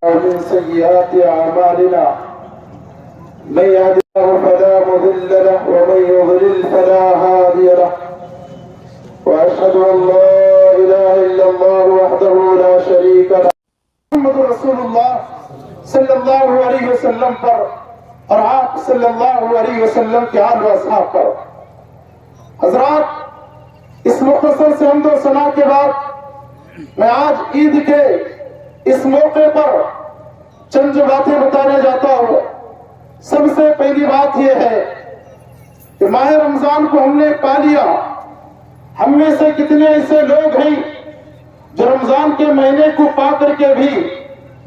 ومن سيئات أعمالنا من يهد الله فلا مضل له ومن يضلل فلا هادي له وأشهد أن لا إله إلا الله وحده لا شريك له محمد رسول اللہ صلی اللہ علیہ وسلم پر اور آپ صلی اللہ علیہ وسلم کے آل و اصحاب پر. حضرات، اس مختصر سے حمد و ثنا کے بعد میں آج عید کے اس موقع پر چند باتیں بتانے جاتا ہوں. سب سے پہلی بات یہ ہے کہ ماہ رمضان کو ہم نے پا لیا. ہم میں سے کتنے ایسے لوگ ہیں جو رمضان کے مہینے کو پا کر کے بھی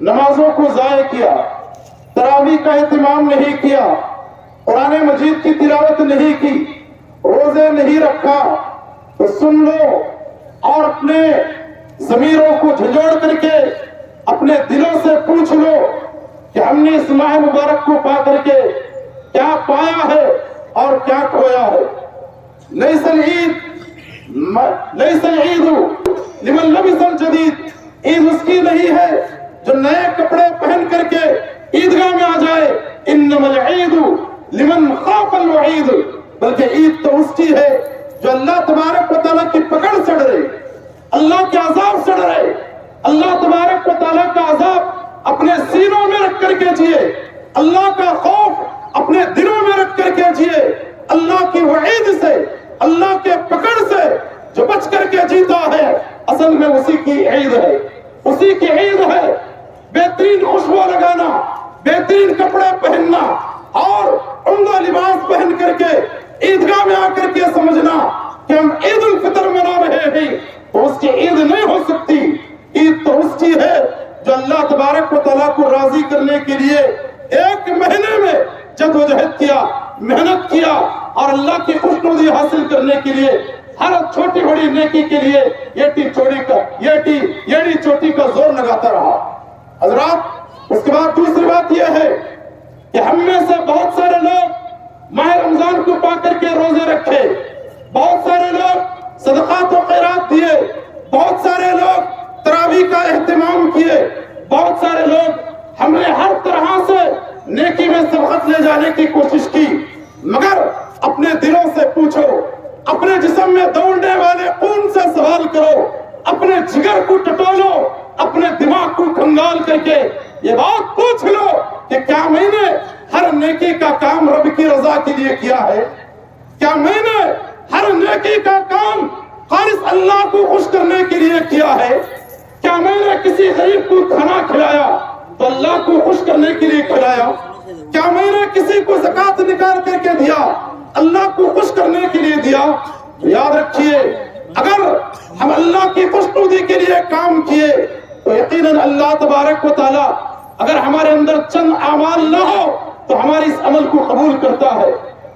نمازوں کو ضائع کیا، تراویح کا اہتمام نہیں کیا، قرآن مجید کی تلاوت نہیں کی، روزے نہیں رکھا. تو سن لو اور اپنے ضمیروں کو جھنجھوڑ کر کے اپنے دلوں سے پوچھ لو کہ ہم نے اس ماہ مبارک کو پا کر کے کیا پایا ہے اور کیا کھویا ہے. لیس العید لمن لبس الجدید. عید اس کی نہیں ہے جو نئے کپڑے پہن کر کے عیدگاہ میں آ جائے. انما العید لمن خاف الوعید. بلکہ عید تو اس کی ہے جو اللہ تبارک و تعالیٰ کی پکڑ سے ڈرے، اللہ کے عذاب سے ڈرے، اللہ تبارک و تعالیٰ کا عذاب اپنے سینوں میں رکھ کر کے جیے، اللہ کا خوف اپنے دلوں میں رکھ کر کے جیے، اللہ کی وعید سے، اللہ کے پکڑ سے جو بچ کر کے جیتا ہے، اصل میں اسی کی عید ہے. اسی کی عید ہے. بہترین خوشبو لگانا، بہترین کپڑے پہننا اور عمدہ لباس پہن کر کے عیدگاہ میں آ کر کے سمجھنا کہ ہم عید الفطر منا رہے ہیں، تو اس کی عید نہیں ہو سکتی. عید تو اس کی ہے جو اللہ تبارک و تعالیٰ کو راضی کرنے کے لیے ایک مہینے میں جدوجہد کیا، محنت کیا اور اللہ کی خوشنودی حاصل کرنے کے لیے ہر چھوٹی بڑی نیکی کے لیے ایڑی چوٹی کا زور لگاتا رہا. حضرات، اس کے بعد دوسری بات یہ ہے کہ ہم میں سے بہت سارے لوگ ماہ رمضان کو پا کر کے روزے رکھے، بہت سارے لوگ صدقات و خیرات دیے، بہت سارے لوگ تراویح کا اہتمام کیے، بہت سارے لوگ ہم نے ہر طرح سے نیکی میں سبقت لے جانے کی کوشش کی. مگر اپنے دلوں سے پوچھو، اپنے جسم میں دوڑنے والے خون سے سوال کرو، اپنے جگر کو ٹٹولو، اپنے دماغ کو کھنگال کر کے یہ بات پوچھ لو کہ کیا میں نے ہر نیکی کا کام رب کی رضا کے لیے کیا ہے؟ کیا میں نے ہر نیکی کا کام خالص اللہ کو خوش کرنے کے لیے کیا ہے؟ کیا میں نے کسی غریب کو کھانا کھلایا تو اللہ کو خوش کرنے کے لیے کھلایا؟ کیا میں نے کسی کو زکات نکال کر کے دیا اللہ کو خوش کرنے کے لیے دیا؟ یاد رکھیے، اگر ہم اللہ کی خوشنودی کے لیے کام کیے تو یقیناً اللہ تبارک و تعالیٰ اگر ہمارے اندر چند اعمال نہ ہو تو ہمارے اس عمل کو قبول کرتا ہے.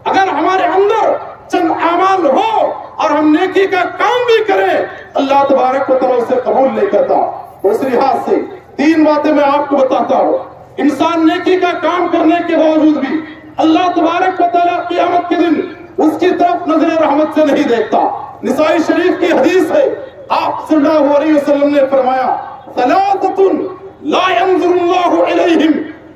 اگر ہمارے اندر چند اعمال ہو اور ہم نیکی کا کام بھی کریں، اللہ تبارک و تعالیٰ اسے قبول نہیں کرتا. اس لحاظ سے تین باتیں میں آپ کو بتاتا ہوں. انسان نیکی کا کام کرنے کے باوجود بھی اللہ تبارک و تعالیٰ قیامت کے دن اس کی طرف نظر رحمت سے نہیں دیکھتا. نسائی شریف کی حدیث ہے، آپ صلی اللہ علیہ وسلم نے فرمایا ثلاثۃ لا ينظر اللہ علیہم.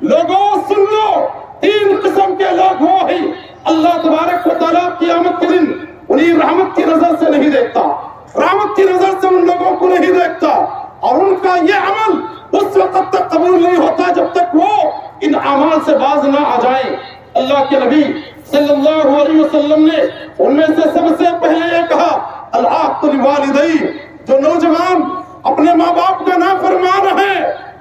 لوگوں سن لو، تین قسم کے لوگ وہ ہیں اللہ تبارک و تعالیٰ قیامت کے دن انہیں رحمت کی نظر سے نہیں دیکھتا، رحمت کی نظر سے ان لوگوں کو نہیں دیکھتا، اور ان کا یہ عمل اس وقت تک قبول نہیں ہوتا جب تک وہ ان اعمال سے باز نہ آ جائیں. اللہ کے نبی صلی اللہ علیہ وسلم نے ان میں سے سب سے پہلے یہ کہا العاق لوالدین. جو نوجوان اپنے ماں باپ کا نافرمان ہے،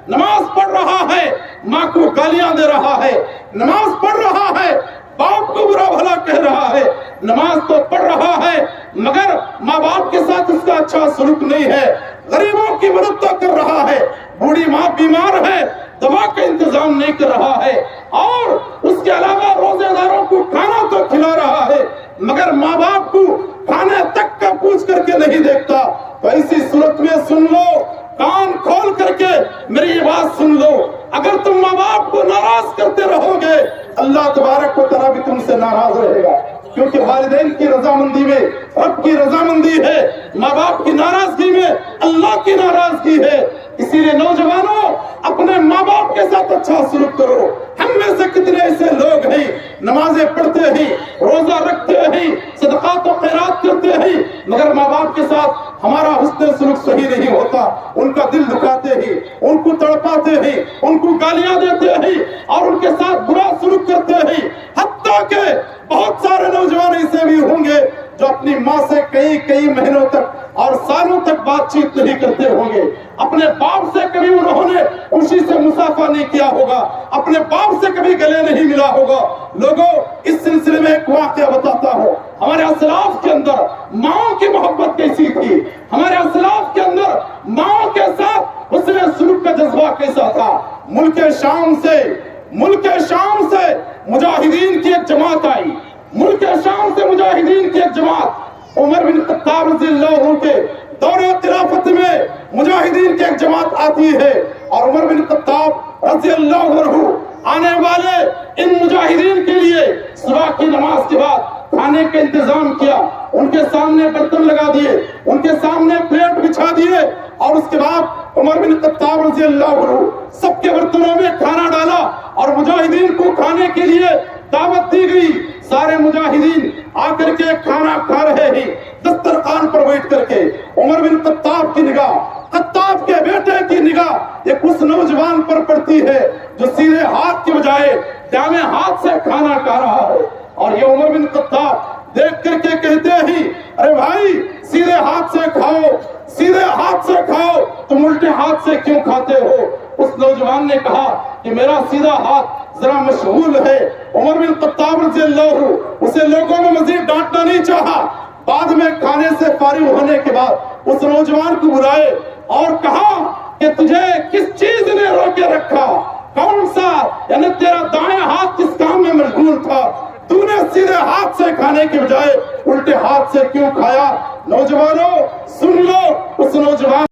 نماز پڑھ رہا ہے، ماں کو گالیاں دے رہا ہے، نماز پڑھ رہا ہے، باپ کو برا بھلا کہہ رہا ہے، نماز تو پڑھ رہا ہے مگر ماں باپ کے ساتھ اس کا اچھا سلوک نہیں ہے، غریبوں کی مدد تو کر رہا ہے، بوڑھی ماں بیمار ہے دوا کا انتظام نہیں کر رہا ہے، اور اس کے علاوہ روزے داروں کو کھانا تو کھلا رہا ہے مگر ماں باپ کو کھانے تک کا پوچھ کر کے نہیں دیکھتا، تو ایسی صورت میں سن لو، کان کھول کر کے میری یہ بات سن لو، اگر تم ماں باپ کو ناراض کرتے رہو گے اللہ تبارک و تعالیٰ بھی تم سے ناراض رہے گا. کیونکہ والدین کی رضامندی میں رب کی رضامندی ہے، ماں باپ کی ناراضگی میں اللہ کی ناراضگی ہے. اسی لیے نوجوانوں اپنے ماں باپ کے ساتھ اچھا سلوک کرو. ہم میں سے کتنے ایسے لوگ ہیں نمازیں پڑھتے ہیں, روزہ رکھتے ہیں, صدقات و خیرات کرتے ہیں, مگر ماں باپ کے ساتھ ہمارا حسن سلوک صحیح نہیں ہوتا. ان کا دل دکھاتے ہیں, ان کو تڑپاتے ہیں, ان کو گالیاں دیتے ہیں اور ان کے ساتھ برا سلوک کرتے ہیں. حتیٰ کہ بہت سارے نوجوان ایسے بھی ہوں گے جو اپنی ماں سے کئی مہینوں تک اور سالوں تک بات چیت نہیں کرتے ہوں گے. اپنے باپ سے کبھی انہوں نے خوشی سے مصافحہ نہیں کیا ہوگا, اپنے باپ سے کبھی گلے نہیں ملا ہوگا. لوگوں, اس سلسلے میں ایک واقعہ بتاتا ہوں. ہمارے اسلاف کے اندر ماں کی محبت کیسی تھی, ہمارے اسلاف کے اندر ماں کے ساتھ حسن سلوک کا جذبہ کیسا تھا. ملک شام سے مجاہدین کی ایک جماعت آئی. ملک شام سے مجاہدین کی ایک جماعت عمر بن خطاب رضی اللہ عنہ کے دور خلافت میں مجاہدین کی ایک جماعت آتی ہے, اور عمر بن خطاب رضی اللہ عنہ آنے والے ان مجاہدین کے لیے صبح کی نماز کے بعد کھانے کا انتظام کیا. ان کے سامنے برتن لگا دیے, ان کے سامنے پلیٹ بچھا دیے, اور اس کے بعد عمر بن خطاب رضی اللہ عنہ سب کے برتنوں میں کھانا ڈالا اور مجاہدین کو کھانے کے لیے دعوت دی گئی. سارے مجاہدین آ کر کے کھانا کھا رہے ہیں دسترخوان پر بیٹھ کر کے. عمر بن خطاب کی نگاہ, خطاب کے بیٹے کی نگاہ ایک اس نوجوان پر پڑتی ہے جو سیدھے ہاتھ کی بجائے دائیں ہاتھ سے کھانا کھا رہا ہے. اور یہ عمر بن خطاب دیکھ کر کے کہتے ہیں, ارے بھائی سیدھے ہاتھ سے کھاؤ, سیدھے ہاتھ سے کھاؤ, تم الٹے ہاتھ سے کیوں کھاتے ہو؟ اس نوجوان نے کہا کہ میرا سیدھا ہاتھ ذرا مشغول ہے. عمر بن خطاب رضی اللہ عنہ اسے لوگوں میں مزید ڈانٹنا نہیں چاہا. بعد میں کھانے سے فارغ ہونے کے بعد اس نوجوان کو بلائے اور کہا کہ تجھے کس چیز نے روکے رکھا, کون سا, یعنی تیرا دائیں ہاتھ کس کام میں مشغول تھا, تو نے سیدھے ہاتھ سے کھانے کے بجائے الٹے ہاتھ سے کیوں کھایا؟ نوجوانوں سن لو, اس نوجوان